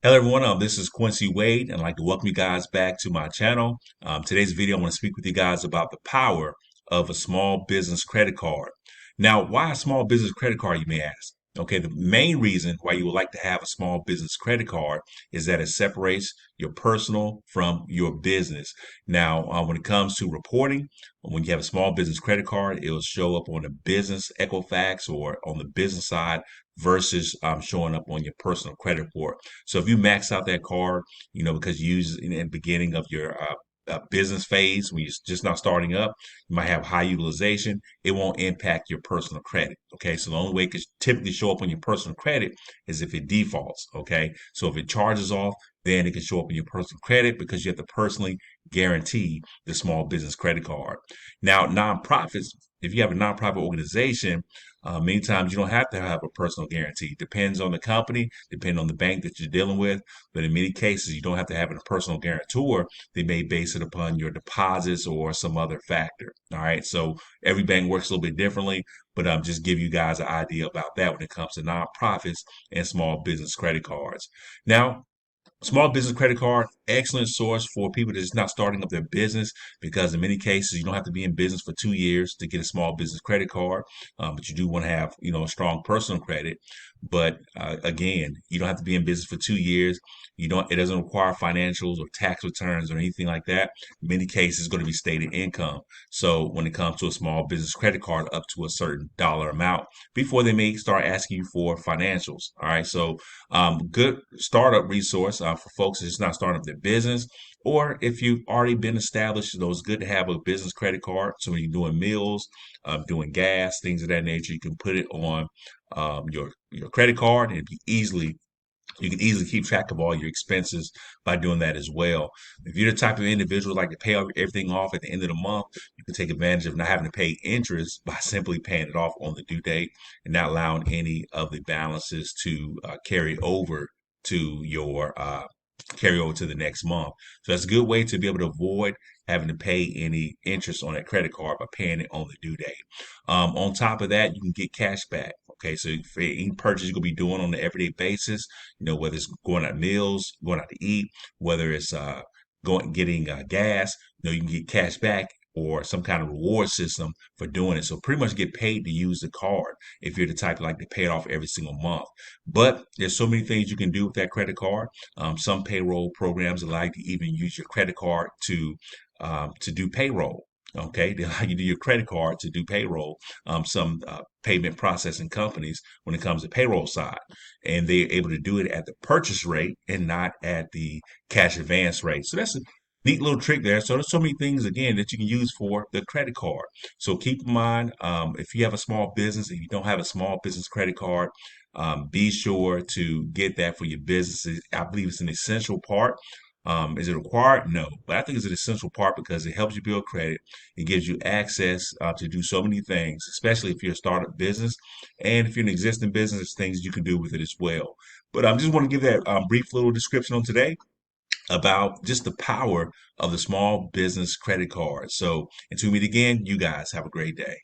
Hello everyone, this is Quincy Wade, and I'd like to welcome you guys back to my channel. Today's video, I want to speak with you guys about the power of a small business credit card. Now, why a small business credit card, you may ask? Okay, the main reason why you would like to have a small business credit card is that it separates your personal from your business. Now, when it comes to reporting, when you have a small business credit card, it will show up on the business Equifax or on the business side versus showing up on your personal credit report. So if you max out that card, because you use it in the beginning of your business phase when you're just not starting up, you might have high utilization. It won't impact your personal credit. Okay, so the only way it could typically show up on your personal credit is if it defaults. Okay, so if it charges off, then it can show up in your personal credit because you have to personally guarantee the small business credit card. Now, nonprofits, if you have a nonprofit organization, many times you don't have to have a personal guarantee. Depends on the company, depending on the bank that you're dealing with. But in many cases, you don't have to have a personal guarantor. They may base it upon your deposits or some other factor. All right. So every bank works a little bit differently, but just give you guys an idea about that when it comes to nonprofits and small business credit cards. Now, small business credit card, excellent source for people that's not starting up their business because in many cases you don't have to be in business for 2 years to get a small business credit card, but you do want to have a strong personal credit. But again, you don't have to be in business for 2 years. You don't. It doesn't require financials or tax returns or anything like that. In many cases, it's going to be stated income. So when it comes to a small business credit card, up to a certain dollar amount, before they may start asking you for financials. All right. So good startup resource for folks that's not starting up their business, or if you've already been established, it's good to have a business credit card. So when you're doing meals, doing gas, things of that nature, you can put it on your credit card, and you can easily keep track of all your expenses by doing that as well. If you're the type of individual like to pay everything off at the end of the month, you can take advantage of not having to pay interest by simply paying it off on the due date and not allowing any of the balances to carry over to the next month. So that's a good way to be able to avoid having to pay any interest on that credit card by paying it on the due date. On top of that, you can get cash back. Okay, so for any purchase you're gonna be doing on an everyday basis, whether it's going out meals, going out to eat, whether it's going getting gas, you can get cash back or some kind of reward system for doing it. So pretty much get paid to use the card if you're the type like to pay it off every single month. But there's so many things you can do with that credit card. Some payroll programs allow you to even use your credit card to do payroll. Okay, they allow you to do your credit card to do payroll. Some payment processing companies when it comes to payroll side, and they're able to do it at the purchase rate and not at the cash advance rate. So that's a neat little trick there. So there's so many things again that you can use for the credit card. So keep in mind, if you have a small business, if you don't have a small business credit card, be sure to get that for your business. I believe it's an essential part. Is it required? No, but I think it's an essential part because it helps you build credit. It gives you access to do so many things, especially if you're a startup business, and if you're an existing business, there's things you can do with it as well. But I just want to give that brief little description on today about just the power of the small business credit card. So until we meet again, you guys have a great day.